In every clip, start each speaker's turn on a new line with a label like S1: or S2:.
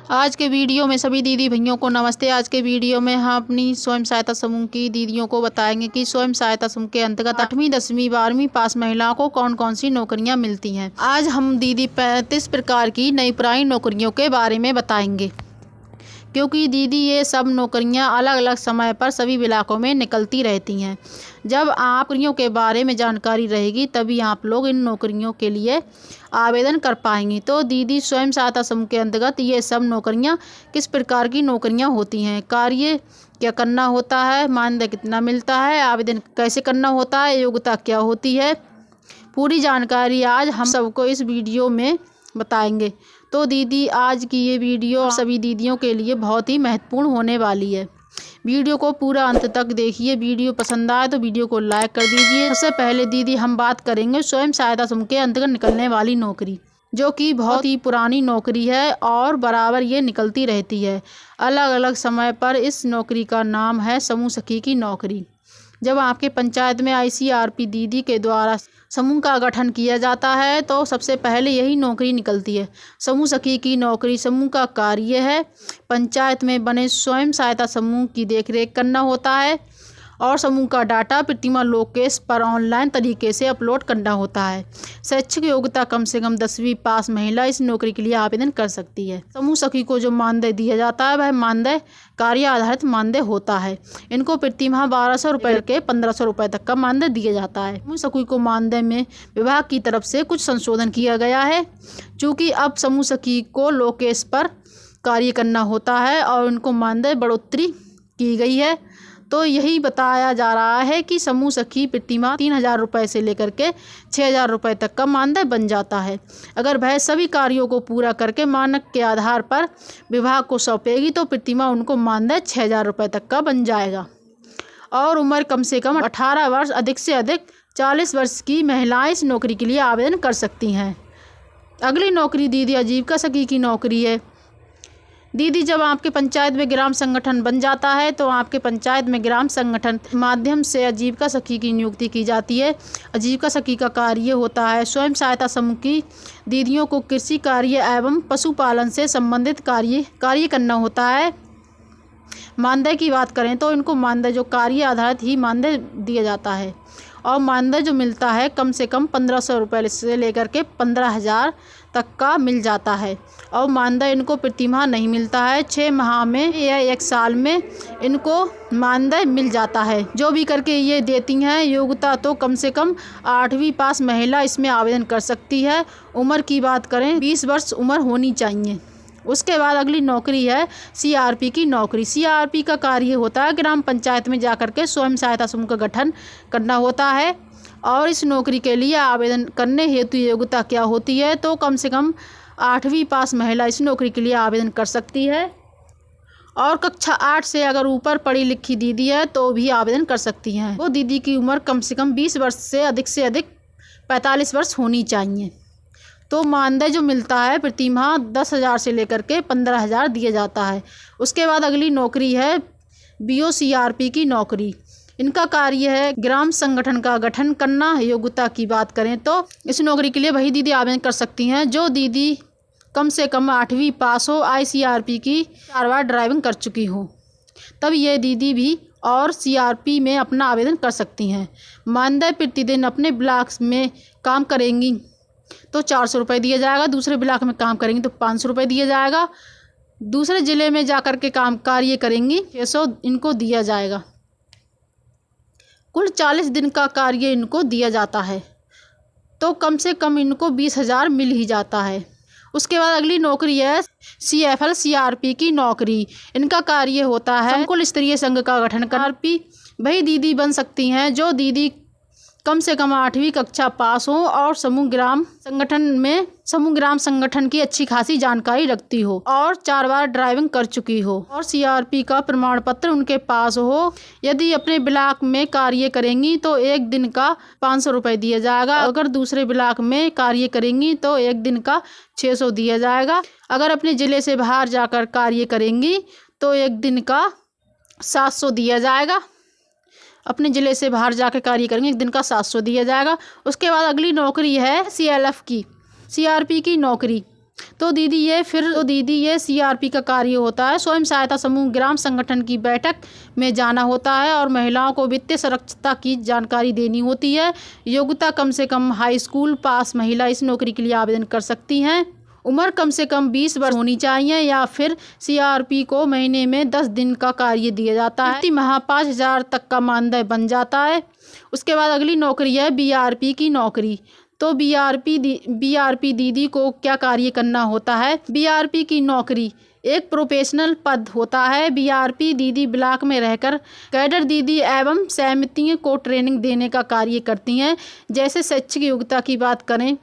S1: आज के वीडियो में सभी दीदी भैयों को नमस्ते। आज के वीडियो में हम अपनी स्वयं सहायता समूह की दीदियों को बताएंगे कि स्वयं सहायता समूह के अंतर्गत 8वीं 10वीं 12वीं पास महिलाओं को कौन कौन सी नौकरियां मिलती हैं। आज हम दीदी 35 प्रकार की नई पुरानी नौकरियों के बारे में बताएंगे, क्योंकि दीदी ये सब नौकरियां अलग अलग समय पर सभी इलाकों में निकलती रहती हैं। जब आप नौकरियों के बारे में जानकारी रहेगी तभी आप लोग इन नौकरियों के लिए आवेदन कर पाएंगी। तो दीदी स्वयं सहायता समूह के अंतर्गत ये सब नौकरियां किस प्रकार की नौकरियां होती हैं, कार्य क्या करना होता है, मानदेय कितना मिलता है, आवेदन कैसे करना होता है, योग्यता क्या होती है, पूरी जानकारी आज हम सबको इस वीडियो में बताएंगे। तो दीदी आज की ये वीडियो सभी दीदियों के लिए बहुत ही महत्वपूर्ण होने वाली है। वीडियो को पूरा अंत तक देखिए। वीडियो पसंद आए तो वीडियो को लाइक कर दीजिए। सबसे पहले दीदी हम बात करेंगे स्वयं सहायता समूह के अंतर्गत निकलने वाली नौकरी, जो कि बहुत ही पुरानी नौकरी है और बराबर ये निकलती रहती है। अलग अलग समय पर इस नौकरी का नाम है समूह सखी की नौकरी। जब आपके पंचायत में ICRP दीदी के द्वारा समूह का गठन किया जाता है तो सबसे पहले यही नौकरी निकलती है, समूह सखी की नौकरी। समूह का कार्य है पंचायत में बने स्वयं सहायता समूह की देखरेख करना होता है और समूह का डाटा प्रतिमा लोकेश पर ऑनलाइन तरीके से अपलोड करना होता है। शैक्षिक योग्यता कम से कम 10वीं पास महिला इस नौकरी के लिए आवेदन कर सकती है। समूह सखी को जो मानदेय दिया जाता है वह मानदेय कार्य आधारित मानदेय होता है। इनको प्रतिमाह 1200 रुपये के 1500 रुपये तक का मानदेय दिया जाता है। समूह सखी को मानदेय में विभाग की तरफ से कुछ संशोधन किया गया है, चूँकि अब समूह सखी को लोकेश पर कार्य करना होता है और उनको मानदेय बढ़ोतरी की गई है। तो यही बताया जा रहा है कि समूह सखी प्रतिमाह 3000 रुपये से लेकर के 6000 रुपये तक का मानदेय बन जाता है। अगर वह सभी कार्यों को पूरा करके मानक के आधार पर विभाग को सौंपेगी तो प्रतिमाह उनको मानदेय 6000 रुपये तक का बन जाएगा। और उम्र कम से कम 18 वर्ष, अधिक से अधिक 40 वर्ष की महिलाएं इस नौकरी के लिए आवेदन कर सकती हैं। अगली नौकरी दीदी आजीविका सखी की नौकरी है। दीदी जब आपके पंचायत में ग्राम संगठन बन जाता है तो आपके पंचायत में ग्राम संगठन माध्यम से आजीविका सखी की नियुक्ति की जाती है। आजीविका सखी का कार्य होता है स्वयं सहायता समूह की दीदियों को कृषि कार्य एवं पशुपालन से संबंधित कार्य करना होता है। मानदेय की बात करें तो इनको मानदेय जो कार्य आधारित ही मानदेय दिया जाता है और मानदेय जो मिलता है कम से कम 1500 रुपये से लेकर के 15000 तक का मिल जाता है। और मानदेय इनको प्रतिमाह नहीं मिलता है, 6 माह में या 1 साल में इनको मानदेय मिल जाता है। जो भी करके ये देती हैं। योग्यता तो कम से कम 8वीं पास महिला इसमें आवेदन कर सकती है। उम्र की बात करें 20 वर्ष उम्र होनी चाहिए। उसके बाद अगली नौकरी है CRP की नौकरी। CRP का कार्य होता है ग्राम पंचायत में जाकर के स्वयं सहायता समूह का गठन करना होता है। और इस नौकरी के लिए आवेदन करने हेतु योग्यता क्या होती है तो कम से कम 8वीं पास महिला इस नौकरी के लिए आवेदन कर सकती है और कक्षा 8 से अगर ऊपर पढ़ी लिखी दीदी है तो भी आवेदन कर सकती हैं। वो दीदी की उम्र कम से कम 20 वर्ष से अधिक 45 वर्ष होनी चाहिए। तो मानदेय जो मिलता है प्रतिमाह 10,000 से लेकर के 15,000 दिया जाता है। उसके बाद अगली नौकरी है BOCRP की नौकरी। इनका कार्य है ग्राम संगठन का गठन करना। योग्यता की बात करें तो इस नौकरी के लिए वही दीदी आवेदन कर सकती हैं जो दीदी कम से कम 8वीं पास हो, ICRP की 4 बार ड्राइविंग कर चुकी हो, तब ये दीदी भी और CRP में अपना आवेदन कर सकती हैं। मानदेय प्रतिदिन अपने ब्लॉक में काम करेंगी तो 400 रुपये दिया जाएगा, दूसरे ब्लॉक में काम करेंगी तो 500 रुपये दिया जाएगा, दूसरे ज़िले में जाकर के कार्य करेंगी 600 इनको दिया जाएगा। कुल 40 दिन का कार्य इनको दिया जाता है तो कम से कम इनको 20,000 मिल ही जाता है। उसके बाद अगली नौकरी है CFL CRP की नौकरी। इनका कार्य होता है कुल स्तरीय संघ का गठन कर। वही दीदी बन सकती हैं जो दीदी कम से कम 8वीं कक्षा पास हो और समूह ग्राम संगठन की अच्छी खासी जानकारी रखती हो और 4 बार ड्राइविंग कर चुकी हो और CRP का प्रमाण पत्र उनके पास हो। यदि अपने ब्लॉक में कार्य करेंगी तो 1 दिन का 500 रुपये दिया जाएगा, अगर दूसरे ब्लॉक में कार्य करेंगी तो 1 दिन का 600 दिया जाएगा, अगर अपने ज़िले से बाहर जाकर कार्य करेंगी तो 1 दिन का 700 दिया जाएगा, अपने ज़िले से बाहर जाकर कार्य करेंगे 1 दिन का 700 दिया जाएगा। उसके बाद अगली नौकरी है CLF की CRP की नौकरी। तो दीदी ये CRP का कार्य होता है। स्वयं सहायता समूह ग्राम संगठन की बैठक में जाना होता है और महिलाओं को वित्तीय सुरक्षितता की जानकारी देनी होती है। योग्यता कम से कम हाई स्कूल पास महिला इस नौकरी के लिए आवेदन कर सकती हैं। उम्र कम से कम 20 वर्ष होनी चाहिए या फिर CRP को महीने में 10 दिन का कार्य दिया जाता है। प्रति माह 5,000 तक का मानदेय बन जाता है। उसके बाद अगली नौकरी है BRP की नौकरी। तो BRP दीदी को क्या कार्य करना होता है। BRP की नौकरी एक प्रोफेशनल पद होता है। BRP दीदी ब्लॉक में रहकर कैडर दीदी एवं समितियों को ट्रेनिंग देने का कार्य करती हैं। जैसे शैक्षिक योग्यता की बात करें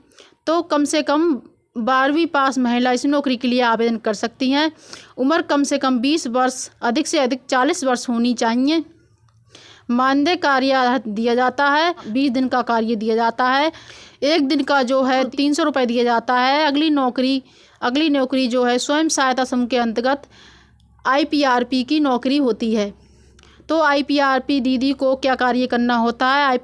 S1: तो कम से कम 12वीं पास महिला इस नौकरी के लिए आवेदन कर सकती हैं। उम्र कम से कम 20 वर्ष अधिक से अधिक 40 वर्ष होनी चाहिए। मानदेय कार्य दिया जाता है। 20 दिन का कार्य दिया जाता है। एक दिन का जो है 300 रुपये दिया जाता है। अगली नौकरी जो है स्वयं सहायता समूह के अंतर्गत IPRP की नौकरी होती है। तो IPRP दीदी को क्या कार्य करना होता है।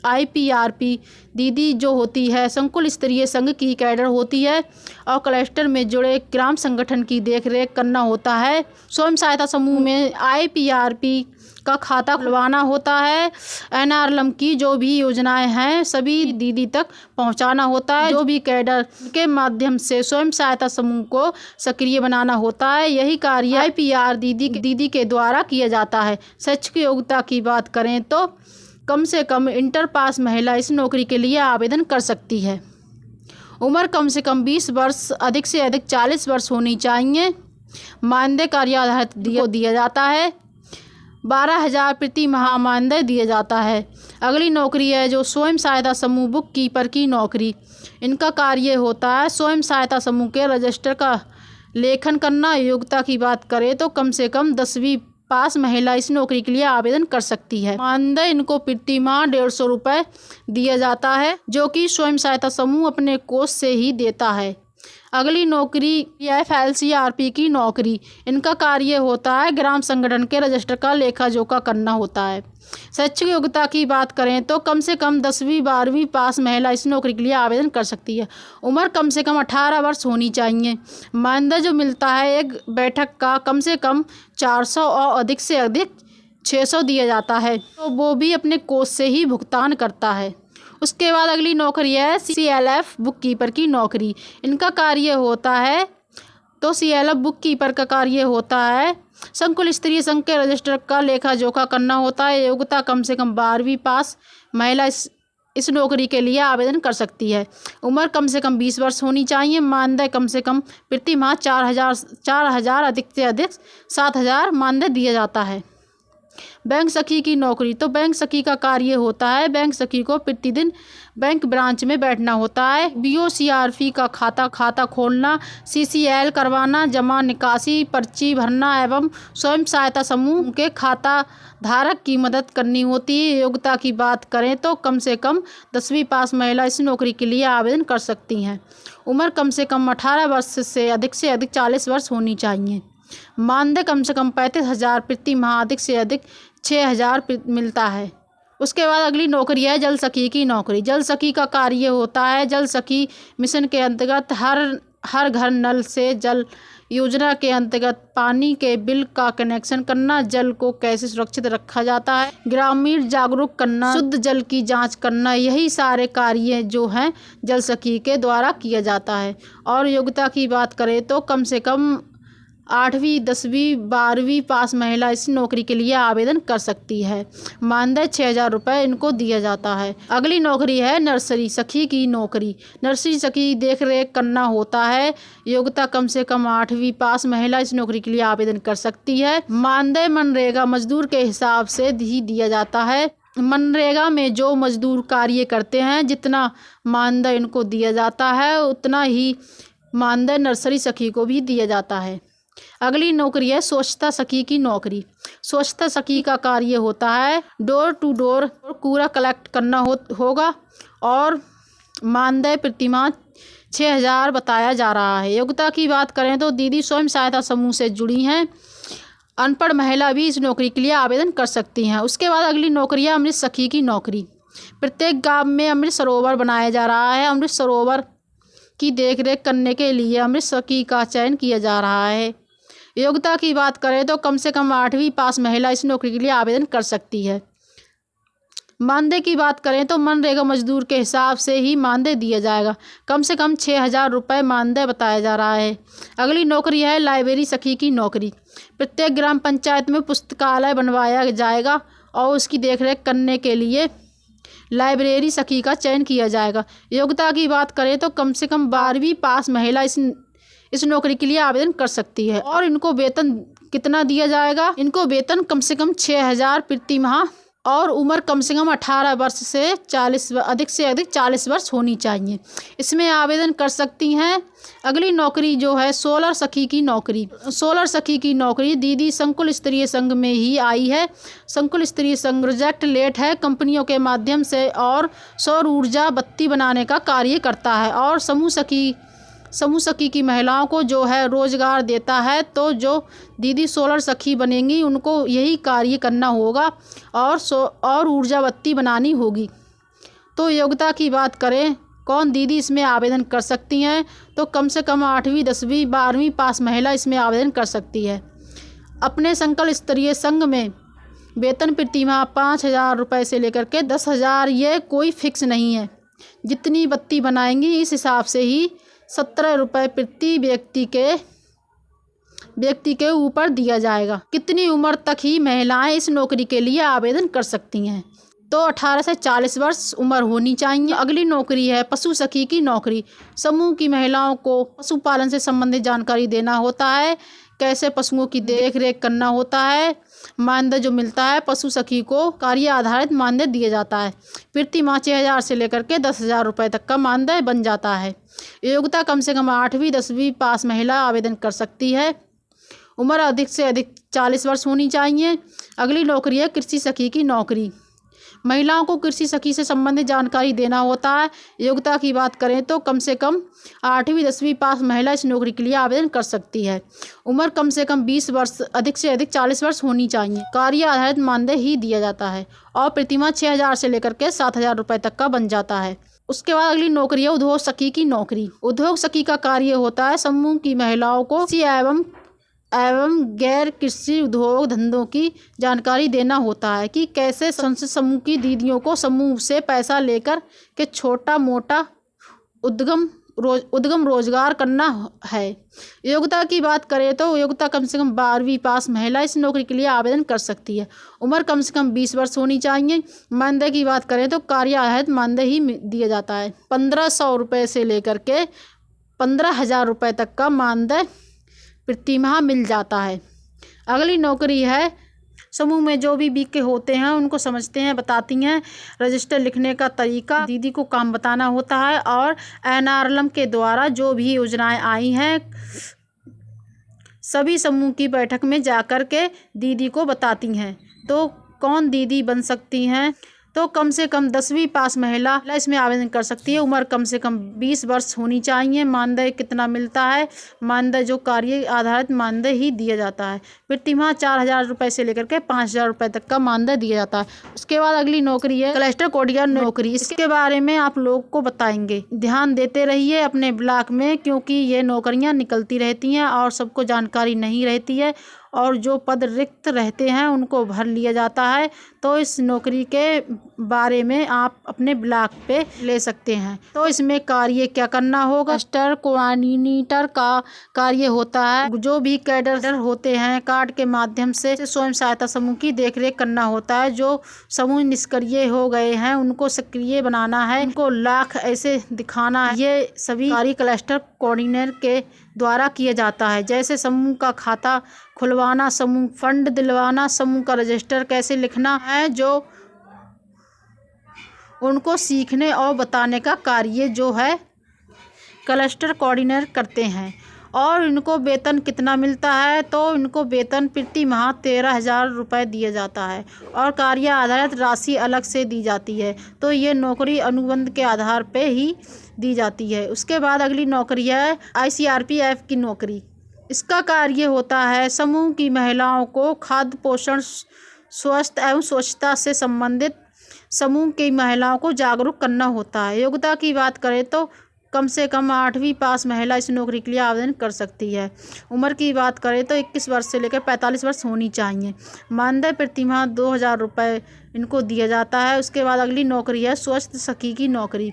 S1: IPRP दीदी जो होती है संकुल स्तरीय संघ की कैडर होती है और क्लस्टर में जुड़े ग्राम संगठन की देखरेख करना होता है। स्वयं सहायता समूह में IPRP का खाता खुलवाना होता है। NRLM की जो भी योजनाएं हैं सभी दीदी तक पहुंचाना होता है। जो भी कैडर के माध्यम से स्वयं सहायता समूह को सक्रिय बनाना होता है, यही कार्य IPR दीदी के द्वारा किया जाता है। शैक्षिक योग्यता की बात करें तो कम से कम इंटर पास महिला इस नौकरी के लिए आवेदन कर सकती है। उम्र कम से कम 20 वर्ष अधिक से अधिक 40 वर्ष होनी चाहिए। मानदेय कार्य आधारित दिया जाता है। 12,000 प्रति माह मानदेय दिया जाता है। अगली नौकरी है जो स्वयं सहायता समूह बुक कीपर की नौकरी। इनका कार्य होता है स्वयं सहायता समूह के रजिस्टर का लेखन करना। योग्यता की बात करें तो कम से कम 10वीं पास महिला इस नौकरी के लिए आवेदन कर सकती है। मानदेय इनको प्रति माह 150 रुपये दिया जाता है जो कि स्वयं सहायता समूह अपने कोष से ही देता है। अगली नौकरी FLCRP की नौकरी। इनका कार्य होता है ग्राम संगठन के रजिस्टर का लेखा जोखा करना होता है। शैक्षिक योग्यता की बात करें तो कम से कम 10वीं 12वीं पास महिला इस नौकरी के लिए आवेदन कर सकती है। उम्र कम से कम 18 वर्ष होनी चाहिए। मानदेय जो मिलता है एक बैठक का कम से कम 400 और अधिक से अधिक 600 दिया जाता है, तो वो भी अपने कोष से ही भुगतान करता है। उसके बाद अगली नौकरी है CLF बुक कीपर की नौकरी। इनका कार्य होता है तो CLF बुक कीपर का कार्य होता है संकुल स्तरीय संघ के रजिस्टर का लेखा जोखा करना होता है। योग्यता कम से कम 12वीं पास महिला इस नौकरी के लिए आवेदन कर सकती है। उम्र कम से कम 20 वर्ष होनी चाहिए। मानदेय कम से कम प्रति माह 4,000 अधिक से अधिक 7,000 मानदेय दिया जाता है। बैंक सखी की नौकरी। तो बैंक सखी का कार्य होता है बैंक सखी को प्रतिदिन बैंक ब्रांच में बैठना होता है। BOCRP का खाता खोलना, CCL करवाना, जमा निकासी पर्ची भरना एवं स्वयं सहायता समूह के खाता धारक की मदद करनी होती है। योग्यता की बात करें तो कम से कम 10वीं पास महिला इस नौकरी के लिए आवेदन कर सकती हैं। उम्र कम से कम 18 वर्ष से अधिक 40 वर्ष होनी चाहिए। मानदेय कम से कम 35,000 प्रति माह अधिक से अधिक 6,000 मिलता है। उसके बाद अगली नौकरी है जल सखी की नौकरी। जल सखी का कार्य होता है जल सखी मिशन के अंतर्गत हर घर नल से जल योजना के अंतर्गत पानी के बिल का कनेक्शन करना, जल को कैसे सुरक्षित रखा जाता है, ग्रामीण जागरूक करना, शुद्ध जल की जांच करना, यही सारे कार्य जो हैं जल सखी के द्वारा किया जाता है। और योग्यता की बात करें तो कम से कम 8वीं 10वीं 12वीं पास महिला इस नौकरी के लिए आवेदन कर सकती है। मानदेय 6,000 रुपये इनको दिया जाता है। अगली नौकरी है नर्सरी सखी की नौकरी। नर्सरी सखी देख रेख करना होता है। योग्यता कम से कम 8वीं पास महिला इस नौकरी के लिए आवेदन कर सकती है। मानदेय मनरेगा मजदूर के हिसाब से ही दिया जाता है। मनरेगा में जो मजदूर कार्य करते हैं जितना मानदेय इनको दिया जाता है उतना ही मानदेय नर्सरी सखी को भी दिया जाता है। अगली नौकरी है स्वच्छता सखी की नौकरी। स्वच्छता सखी का कार्य होता है डोर टू डोर कूड़ा कलेक्ट करना होगा और मानदेय प्रति माह 6,000 बताया जा रहा है। योग्यता की बात करें तो दीदी स्वयं सहायता समूह से जुड़ी हैं। अनपढ़ महिला भी इस नौकरी के लिए आवेदन कर सकती हैं। उसके बाद अगली नौकरी है अमृत सखी की नौकरी। प्रत्येक गांव में अमृत सरोवर बनाया जा रहा है। अमृत सरोवर की देखरेख करने के लिए अमृत सखी का चयन किया जा रहा है। योग्यता की बात करें तो कम से कम 8वीं पास महिला इस नौकरी के लिए आवेदन कर सकती है। मानदेय की बात करें तो मनरेगा मजदूर के हिसाब से ही मानदेय दिया जाएगा। कम से कम 6,000 रुपये मानदेय बताया जा रहा है। अगली नौकरी है लाइब्रेरी सखी की नौकरी। प्रत्येक ग्राम पंचायत में पुस्तकालय बनवाया जाएगा और उसकी देखरेख करने के लिए लाइब्रेरी सखी का चयन किया जाएगा। योग्यता की बात करें तो कम से कम 12वीं पास महिला इस नौकरी के लिए आवेदन कर सकती है। और इनको वेतन कितना दिया जाएगा? इनको वेतन कम से कम 6,000 प्रति माह और उम्र कम से कम 18 वर्ष से अधिक 40 वर्ष होनी चाहिए। इसमें आवेदन कर सकती हैं। अगली नौकरी जो है सोलर सखी की नौकरी। सोलर सखी की नौकरी दीदी संकुल स्तरीय संघ में ही आई है। संकुल स्तरीय संघ प्रोजेक्ट लेट है कंपनियों के माध्यम से और सौर ऊर्जा बत्ती बनाने का कार्य करता है और समूह सखी की महिलाओं को जो है रोजगार देता है। तो जो दीदी सोलर सखी बनेंगी उनको यही कार्य करना होगा और ऊर्जा बत्ती बनानी होगी। तो योग्यता की बात करें कौन दीदी इसमें आवेदन कर सकती हैं तो कम से कम 8वीं 10वीं 12वीं पास महिला इसमें आवेदन कर सकती है। अपने संकुल स्तरीय संघ में वेतन प्रति माह 5,000 रुपये से लेकर के 10,000, ये कोई फिक्स नहीं है। जितनी बत्ती बनाएंगी इस हिसाब से ही 17 रुपये प्रति व्यक्ति के ऊपर दिया जाएगा। कितनी उम्र तक ही महिलाएं इस नौकरी के लिए आवेदन कर सकती हैं? तो 18 से 40 वर्ष उम्र होनी चाहिए। अगली नौकरी है पशु सखी की नौकरी। समूह की महिलाओं को पशुपालन से संबंधित जानकारी देना होता है, कैसे पशुओं की देखरेख करना होता है। मानदेय जो मिलता है पशु सखी को कार्य आधारित मानदेय दिया जाता है। प्रति माह 6,000 से लेकर के 10,000 रुपये तक का मानदेय बन जाता है। योग्यता कम से कम 8वीं 10वीं पास महिला आवेदन कर सकती है। उम्र अधिक से अधिक 40 वर्ष होनी चाहिए। अगली नौकरी है कृषि सखी की नौकरी। महिलाओं को कृषि सखी से संबंधित जानकारी देना होता है। योग्यता की बात करें तो कम से कम 8वीं 10वीं पास महिला इस नौकरी के लिए आवेदन कर सकती है। उम्र कम से कम 20 वर्ष अधिक से अधिक 40 वर्ष होनी चाहिए। कार्य आधारित मानदेय ही दिया जाता है और प्रतिमाह 6,000 से लेकर के 7,000 रुपये तक का बन जाता है। उसके बाद अगली नौकरी है उद्योग सखी की नौकरी। उद्योग सखी का कार्य होता है समूह की महिलाओं को कृषि एवं गैर कृषि उद्योग धंधों की जानकारी देना होता है कि कैसे समूह की दीदियों को समूह से पैसा लेकर के छोटा मोटा उद्यम रोजगार करना है। योग्यता की बात करें तो योग्यता कम से कम 12वीं पास महिला इस नौकरी के लिए आवेदन कर सकती है। उम्र कम से कम 20 वर्ष होनी चाहिए। मानदेय की बात करें तो कार्य आधारित मानदेय ही दिया जाता है। 1,500 रुपये से लेकर के 15,000 रुपये तक का मानदेय प्रति माह मिल जाता है। अगली नौकरी है समूह में जो भी बीके होते हैं उनको समझते हैं, बताती हैं। रजिस्टर लिखने का तरीका दीदी को काम बताना होता है और NRLM के द्वारा जो भी योजनाएं आई हैं सभी समूह की बैठक में जाकर के दीदी को बताती हैं। तो कौन दीदी बन सकती हैं? तो कम से कम 10वीं पास महिला इसमें आवेदन कर सकती है। उम्र कम से कम 20 वर्ष होनी चाहिए। मानदेय कितना मिलता है? मानदेय जो कार्य आधारित मानदेय ही दिया जाता है। प्रति माह 4,000 रुपये से लेकर के 5,000 रुपये तक का मानदेय दिया जाता है। उसके बाद अगली नौकरी है क्लस्टर कोऑर्डिनेटर नौकरी। इसके बारे में आप लोग को बताएंगे। ध्यान देते रहिए अपने ब्लॉक में, क्योंकि ये नौकरियाँ निकलती रहती हैं और सबको जानकारी नहीं रहती है और जो पद रिक्त रहते हैं उनको भर लिया जाता है। तो इस नौकरी के बारे में आप अपने ब्लॉक पे ले सकते हैं। तो इसमें कार्य क्या करना होगा? क्लस्टर कोऑर्डिनेटर का कार्य होता है जो भी कैडर होते हैं कार्ड के माध्यम से स्वयं सहायता समूह की देखरेख करना होता है। जो समूह निष्क्रिय हो गए हैं उनको सक्रिय बनाना है, उनको लाख ऐसे दिखाना है। ये सभी कार्य क्लस्टर कोऑर्डिनेटर के द्वारा किया जाता है। जैसे समूह का खाता खुलवाना, समूह फंड दिलवाना, समूह का रजिस्टर कैसे लिखना है, जो उनको सीखने और बताने का कार्य जो है क्लस्टर कोऑर्डिनेटर करते हैं। और इनको वेतन कितना मिलता है? तो इनको वेतन प्रति माह 13,000 रुपये दिया जाता है और कार्य आधारित राशि अलग से दी जाती है। तो ये नौकरी अनुबंध के आधार पे ही दी जाती है। उसके बाद अगली नौकरी है ICRPF की नौकरी। इसका कार्य होता है समूह की महिलाओं को खाद्य पोषण, स्वास्थ्य एवं स्वच्छता से संबंधित समूह की महिलाओं को जागरूक करना होता है। योग्यता की बात करें तो कम से कम 8वीं पास महिला इस नौकरी के लिए आवेदन कर सकती है। उम्र की बात करें तो 21 वर्ष से लेकर 45 वर्ष होनी चाहिए। मानदेय प्रतिमाह 2000 रुपये इनको दिया जाता है। उसके बाद अगली नौकरी है स्वस्थ सखी की नौकरी।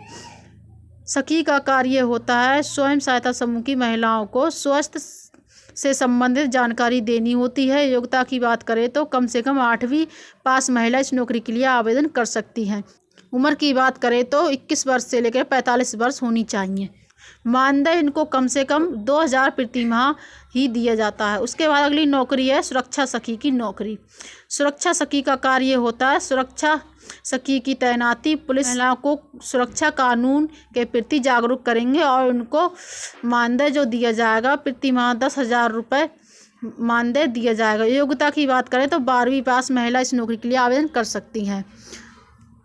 S1: सखी का कार्य होता है स्वयं सहायता समूह की महिलाओं को स्वास्थ्य से संबंधित जानकारी देनी होती है। योग्यता की बात करें तो कम से कम 8वीं पास महिला इस नौकरी के लिए आवेदन कर सकती हैं। उम्र की बात करें तो 21 वर्ष से लेकर 45 वर्ष होनी चाहिए। मानदेय इनको कम से कम 2000 प्रति माह ही दिया जाता है। उसके बाद अगली नौकरी है सुरक्षा सखी की नौकरी। सुरक्षा सखी का कार्य होता है सुरक्षा सखी की तैनाती पुलिस महिलाओं को सुरक्षा कानून के प्रति जागरूक करेंगे और उनको मानदेय जो दिया जाएगा प्रति माह 10,000 रुपये मानदेय दिया जाएगा। योग्यता की बात करें तो 12वीं पास महिला इस नौकरी के लिए आवेदन कर सकती हैं।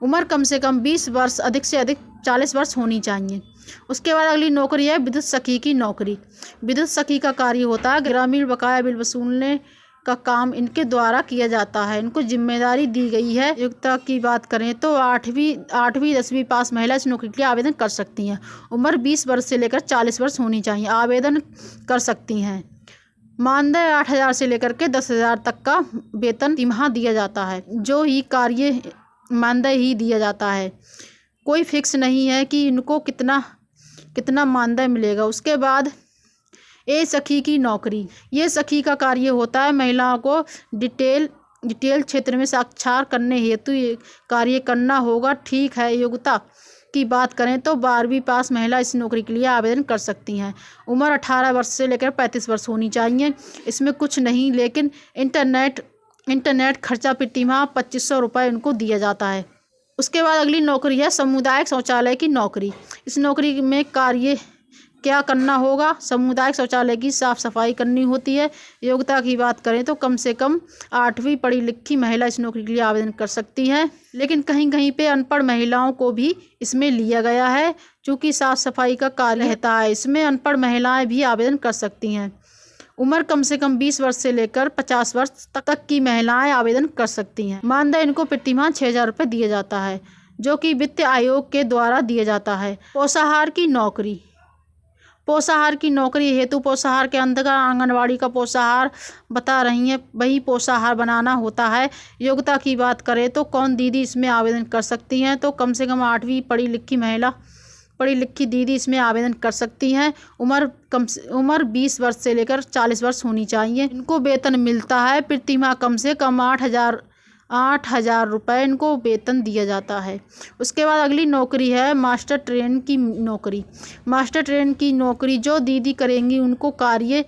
S1: उम्र कम से कम 20 वर्ष अधिक से अधिक 40 वर्ष होनी चाहिए। उसके बाद अगली नौकरी है विद्युत सखी की नौकरी। विद्युत सखी का कार्य होता है ग्रामीण बकाया बिल वसूलने का काम इनके द्वारा किया जाता है। इनको जिम्मेदारी दी गई है। योग्यता की बात करें तो 8वीं 10वीं पास महिला इस नौकरी के लिए आवेदन कर सकती हैं। उम्र 20 वर्ष से लेकर 40 वर्ष होनी चाहिए। आवेदन कर सकती हैं। मानदेय 8,000 से लेकर के 10,000 तक का वेतन तिमाही दिया जाता है। जो ही कार्य मानदेय ही दिया जाता है। कोई फिक्स नहीं है कि इनको कितना मानदेय मिलेगा। उसके बाद ए सखी की नौकरी। ये सखी का कार्य होता है महिलाओं को डिटेल क्षेत्र में साक्षर करने हेतु ये कार्य करना होगा। ठीक है। योग्यता की बात करें तो 12वीं पास महिला इस नौकरी के लिए आवेदन कर सकती हैं। उम्र 18 वर्ष से लेकर 35 वर्ष होनी चाहिए। इसमें कुछ नहीं लेकिन इंटरनेट खर्चा प्रति माह 2500 रुपये उनको दिया जाता है। उसके बाद अगली नौकरी है सामुदायिक शौचालय की नौकरी। इस नौकरी में कार्य क्या करना होगा? सामुदायिक शौचालय की साफ सफाई करनी होती है। योग्यता की बात करें तो कम से कम 8वीं पढ़ी लिखी महिला इस नौकरी के लिए आवेदन कर सकती है। लेकिन कहीं कहीं पे अनपढ़ महिलाओं को भी इसमें लिया गया है। चूँकि साफ सफाई का कार्य रहता है इसमें अनपढ़ महिलाएं भी आवेदन कर सकती हैं। उम्र कम से कम 20 वर्ष से लेकर 50 वर्ष तक की महिलाएं आवेदन कर सकती हैं। मानदेय इनको प्रति माह 6,000 रुपये दिया जाता है जो कि वित्त आयोग के द्वारा दिया जाता है। पोषाहार की नौकरी। पोषाहार की नौकरी हेतु पोषाहार के अंतर्गत आंगनवाड़ी का पोषाहार बता रही हैं वही पोषाहार बनाना होता है। योग्यता की बात करें तो कौन दीदी इसमें आवेदन कर सकती हैं? तो कम से कम 8वीं पढ़ी लिखी दीदी इसमें आवेदन कर सकती हैं। उम्र 20 वर्ष से लेकर 40 वर्ष होनी चाहिए। इनको वेतन मिलता है प्रति माह कम से कम 8,000 रुपये इनको वेतन दिया जाता है। उसके बाद अगली नौकरी है मास्टर ट्रेन की नौकरी। मास्टर ट्रेन की नौकरी जो दीदी करेंगी उनको कार्य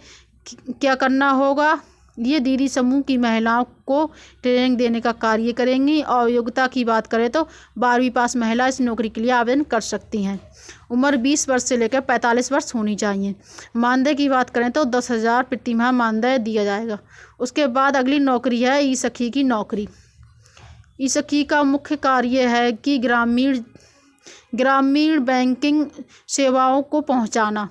S1: क्या करना होगा? ये दीदी समूह की महिलाओं को ट्रेनिंग देने का कार्य करेंगी। और योग्यता की बात करें तो 12वीं पास महिला इस नौकरी के लिए आवेदन कर सकती हैं। उम्र 20 वर्ष से लेकर 45 वर्ष होनी चाहिए। मानदेय की बात करें तो 10,000 प्रति माह मानदेय दिया जाएगा। उसके बाद अगली नौकरी है ई सखी की नौकरी। ई सखी का मुख्य कार्य है कि ग्रामीण बैंकिंग सेवाओं को पहुंचाना।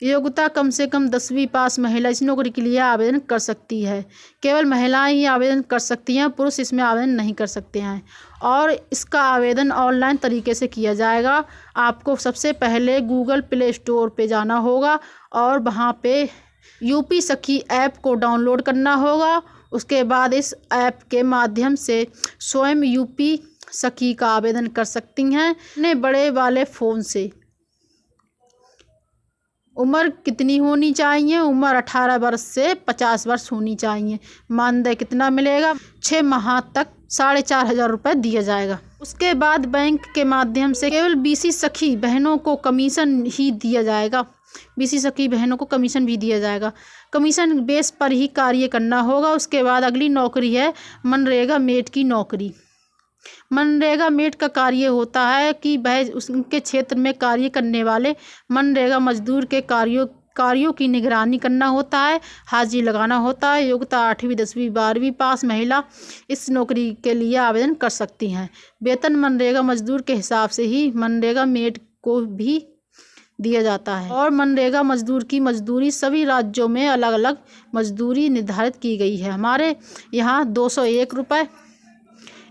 S1: योग्यता कम से कम 10वीं पास महिला इस नौकरी के लिए आवेदन कर सकती है। केवल महिलाएं ही आवेदन कर सकती हैं, पुरुष इसमें आवेदन नहीं कर सकते हैं। और इसका आवेदन ऑनलाइन तरीके से किया जाएगा। आपको सबसे पहले गूगल प्ले स्टोर पे जाना होगा और वहाँ पे यूपी सखी ऐप को डाउनलोड करना होगा। उसके बाद इस ऐप के माध्यम से स्वयं यूपी सखी का आवेदन कर सकती हैं अपने बड़े वाले फ़ोन से। उम्र कितनी होनी चाहिए? उम्र 18 वर्ष से 50 वर्ष होनी चाहिए। मानदेय कितना मिलेगा? 6 माह तक 4,500 रुपये दिया जाएगा। उसके बाद बैंक के माध्यम से केवल बीसी सखी बहनों को कमीशन ही दिया जाएगा। बीसी सखी बहनों को कमीशन भी दिया जाएगा। कमीशन बेस पर ही कार्य करना होगा। उसके बाद अगली नौकरी है मनरेगा मेट की नौकरी। मनरेगा मेट का कार्य होता है कि वह उसके क्षेत्र में कार्य करने वाले मनरेगा मजदूर के कार्यों की निगरानी करना होता है, हाजिरी लगाना होता है। योग्यता 8वीं 10वीं 12वीं पास महिला इस नौकरी के लिए आवेदन कर सकती हैं। वेतन मनरेगा मजदूर के हिसाब से ही मनरेगा मेट को भी दिया जाता है। और मनरेगा मजदूर की मजदूरी सभी राज्यों में अलग अलग मजदूरी निर्धारित की गई है। हमारे यहाँ 201 रुपये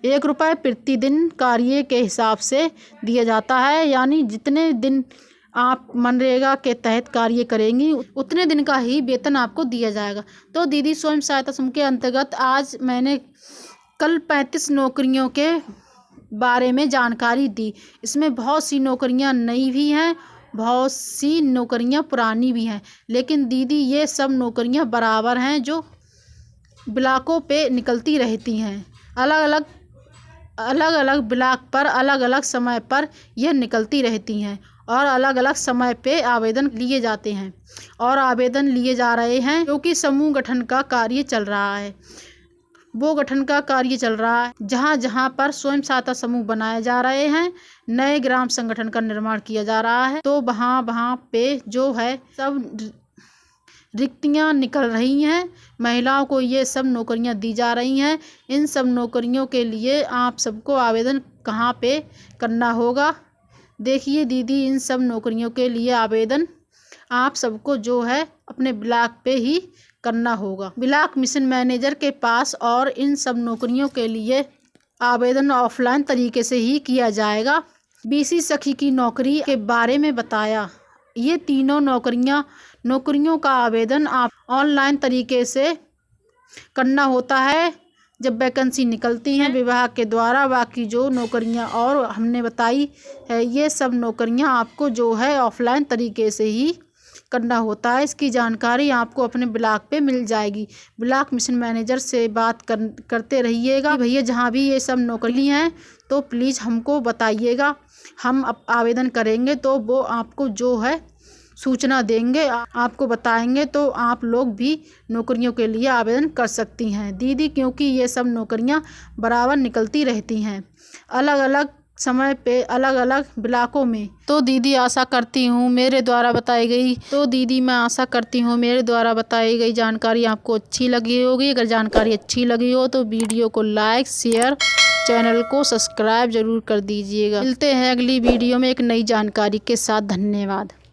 S1: 1 रुपये प्रतिदिन कार्य के हिसाब से दिया जाता है। यानी जितने दिन आप मनरेगा के तहत कार्य करेंगी उतने दिन का ही वेतन आपको दिया जाएगा। तो दीदी स्वयं सहायता समूह के अंतर्गत आज मैंने कल 35 नौकरियों के बारे में जानकारी दी। इसमें बहुत सी नौकरियां नई भी हैं, बहुत सी नौकरियां पुरानी भी हैं, लेकिन दीदी ये सब नौकरियां बराबर हैं जो ब्लॉकों पे निकलती रहती हैं। अलग अलग ब्लॉक पर अलग अलग समय पर यह निकलती रहती हैं और अलग अलग समय पे आवेदन लिए जाते हैं और आवेदन लिए जा रहे हैं क्योंकि समूह गठन का कार्य चल रहा है। वो गठन का कार्य चल रहा है जहाँ जहाँ पर स्वयं सहायता समूह बनाए जा रहे हैं, नए ग्राम संगठन का निर्माण किया जा रहा है, तो वहाँ पे जो है सब रिक्तियाँ निकल रही हैं। महिलाओं को ये सब नौकरियाँ दी जा रही हैं। इन सब नौकरियों के लिए आप सबको आवेदन कहाँ पे करना होगा? देखिए दीदी, इन सब नौकरियों के लिए आवेदन आप सबको जो है अपने ब्लॉक पे ही करना होगा, ब्लॉक मिशन मैनेजर के पास। और इन सब नौकरियों के लिए आवेदन ऑफलाइन तरीके से ही किया जाएगा। बीसी सखी की नौकरी के बारे में बताया। ये तीनों नौकरियों का आवेदन आप ऑनलाइन तरीके से करना होता है जब वैकेंसी निकलती हैं विभाग के द्वारा। बाकी जो नौकरियां और हमने बताई है, ये सब नौकरियां आपको जो है ऑफलाइन तरीके से ही करना होता है। इसकी जानकारी आपको अपने ब्लॉक पे मिल जाएगी। ब्लॉक मिशन मैनेजर से बात करते रहिएगा। भैया जहाँ भी ये सब नौकरी हैं तो प्लीज़ हमको बताइएगा, हम आवेदन करेंगे तो वो आपको जो है सूचना देंगे, आपको बताएंगे, तो आप लोग भी नौकरियों के लिए आवेदन कर सकती हैं दीदी, क्योंकि ये सब नौकरियां बराबर निकलती रहती हैं अलग अलग समय पे अलग अलग ब्लॉकों में। तो दीदी आशा करती हूँ मेरे द्वारा बताई गई जानकारी आपको अच्छी लगी होगी। अगर जानकारी अच्छी लगी हो तो वीडियो को लाइक शेयर, चैनल को सब्सक्राइब जरूर कर दीजिएगा। मिलते हैं अगली वीडियो में एक नई जानकारी के साथ। धन्यवाद।